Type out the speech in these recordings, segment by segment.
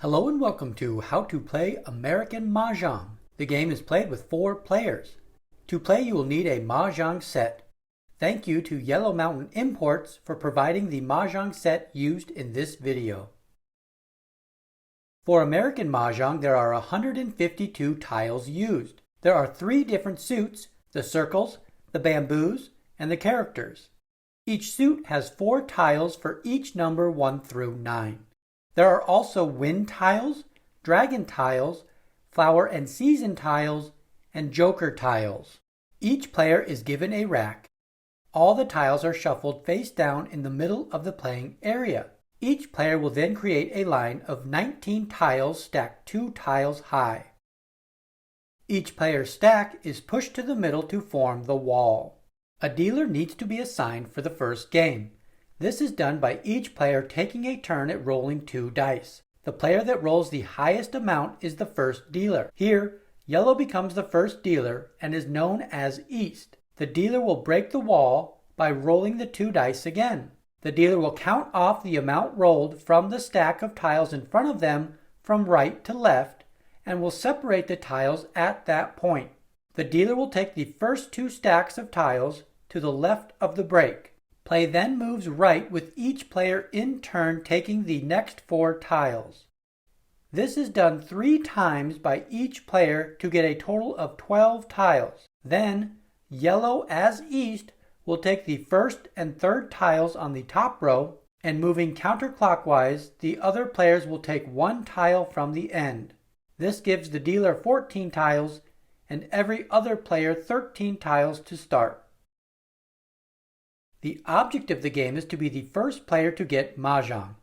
Hello and welcome to How to Play American Mahjong. The game is played with 4 players. To play you will need a Mahjong set. Thank you to Yellow Mountain Imports for providing the Mahjong set used in this video. For American Mahjong there are 152 tiles used. There are 3 different suits, the circles, the bamboos, and the characters. Each suit has 4 tiles for each number 1 through 9. There are also wind tiles, dragon tiles, flower and season tiles, and joker tiles. Each player is given a rack. All the tiles are shuffled face down in the middle of the playing area. Each player will then create a line of 19 tiles stacked 2 tiles high. Each player's stack is pushed to the middle to form the wall. A dealer needs to be assigned for the first game. This is done by each player taking a turn at rolling 2 dice. The player that rolls the highest amount is the first dealer. Here, yellow becomes the first dealer and is known as East. The dealer will break the wall by rolling the 2 dice again. The dealer will count off the amount rolled from the stack of tiles in front of them from right to left and will separate the tiles at that point. The dealer will take the first 2 stacks of tiles to the left of the break. Play then moves right with each player in turn taking the next 4 tiles. This is done 3 times by each player to get a total of 12 tiles. Then, yellow as East will take the first and third tiles on the top row, and moving counterclockwise, the other players will take 1 tile from the end. This gives the dealer 14 tiles and every other player 13 tiles to start. The object of the game is to be the first player to get Mahjong.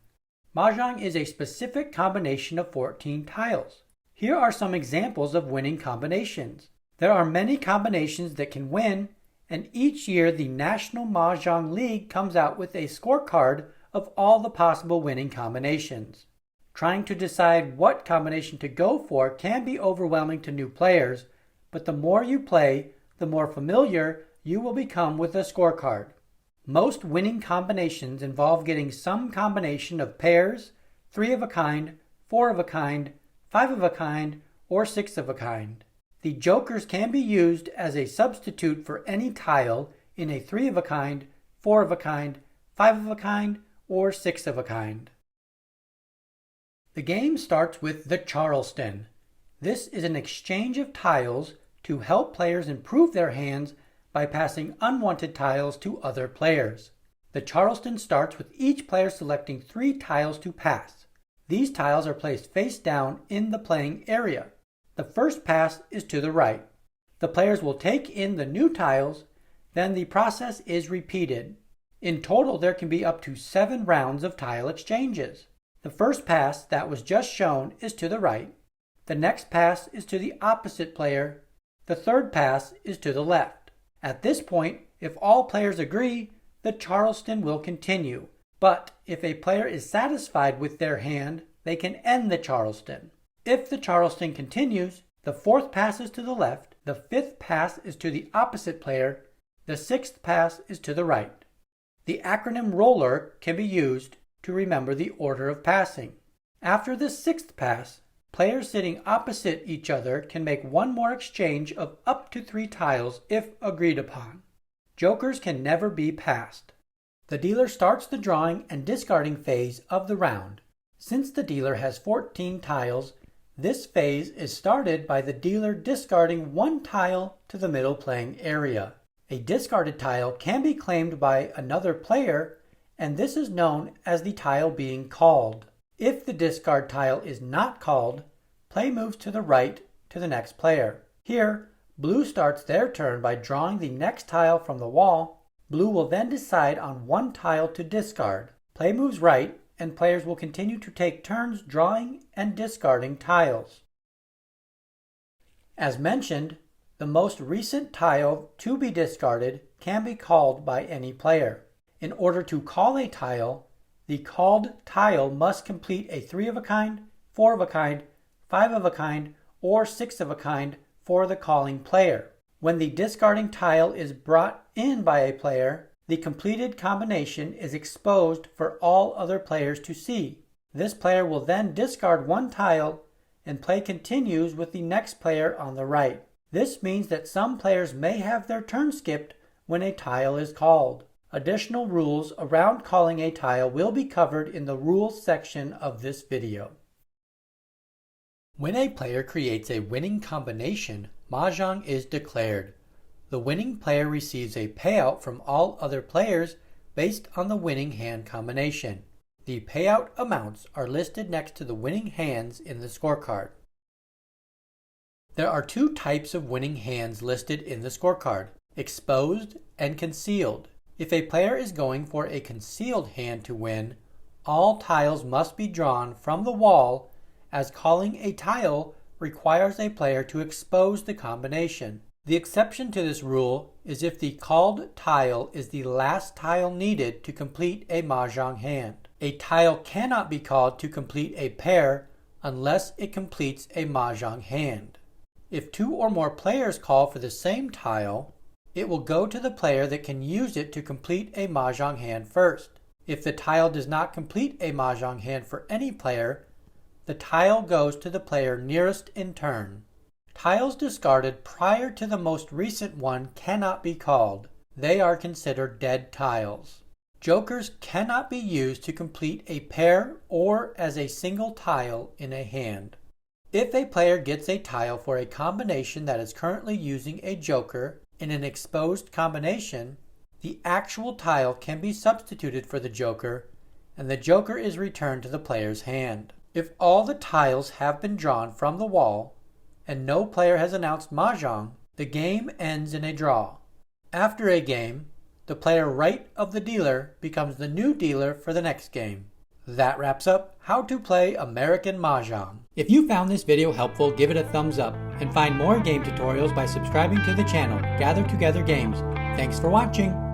Mahjong is a specific combination of 14 tiles. Here are some examples of winning combinations. There are many combinations that can win, and each year the National Mahjong League comes out with a scorecard of all the possible winning combinations. Trying to decide what combination to go for can be overwhelming to new players, but the more you play, the more familiar you will become with the scorecard. Most winning combinations involve getting some combination of pairs, 3 of a kind, 4 of a kind, 5 of a kind, or 6 of a kind. The jokers can be used as a substitute for any tile in a 3 of a kind, 4 of a kind, 5 of a kind, or 6 of a kind. The game starts with the Charleston. This is an exchange of tiles to help players improve their hands by passing unwanted tiles to other players. The Charleston starts with each player selecting 3 tiles to pass. These tiles are placed face down in the playing area. The first pass is to the right. The players will take in the new tiles, then the process is repeated. In total, there can be up to 7 rounds of tile exchanges. The first pass that was just shown is to the right. The next pass is to the opposite player. The third pass is to the left. At this point, if all players agree, the Charleston will continue. But if a player is satisfied with their hand, they can end the Charleston. If the Charleston continues, the 4th pass is to the left, the 5th pass is to the opposite player, the 6th pass is to the right. The acronym ROLLER can be used to remember the order of passing. After the 6th pass, players sitting opposite each other can make one more exchange of up to 3 tiles if agreed upon. Jokers can never be passed. The dealer starts the drawing and discarding phase of the round. Since the dealer has 14 tiles, this phase is started by the dealer discarding 1 tile to the middle playing area. A discarded tile can be claimed by another player, and this is known as the tile being called. If the discard tile is not called, play moves to the right to the next player. Here, blue starts their turn by drawing the next tile from the wall. Blue will then decide on 1 tile to discard. Play moves right, and players will continue to take turns drawing and discarding tiles. As mentioned, the most recent tile to be discarded can be called by any player. In order to call a tile, the called tile must complete a 3 of a kind, 4 of a kind, 5 of a kind, or 6 of a kind for the calling player. When the discarding tile is brought in by a player, the completed combination is exposed for all other players to see. This player will then discard one tile and play continues with the next player on the right. This means that some players may have their turn skipped when a tile is called. Additional rules around calling a tile will be covered in the rules section of this video. When a player creates a winning combination, Mahjong is declared. The winning player receives a payout from all other players based on the winning hand combination. The payout amounts are listed next to the winning hands in the scorecard. There are two types of winning hands listed in the scorecard: exposed and concealed. If a player is going for a concealed hand to win, all tiles must be drawn from the wall, as calling a tile requires a player to expose the combination. The exception to this rule is if the called tile is the last tile needed to complete a Mahjong hand. A tile cannot be called to complete a pair unless it completes a Mahjong hand. If two or more players call for the same tile, it will go to the player that can use it to complete a Mahjong hand first. If the tile does not complete a Mahjong hand for any player, the tile goes to the player nearest in turn. Tiles discarded prior to the most recent one cannot be called. They are considered dead tiles. Jokers cannot be used to complete a pair or as a single tile in a hand. If a player gets a tile for a combination that is currently using a joker in an exposed combination, the actual tile can be substituted for the joker, and the joker is returned to the player's hand. If all the tiles have been drawn from the wall, and no player has announced Mahjong, the game ends in a draw. After a game, the player right of the dealer becomes the new dealer for the next game. That wraps up how to play American Mahjong. If you found this video helpful, give it a thumbs up, and find more game tutorials by subscribing to the channel Gather Together Games. Thanks for watching!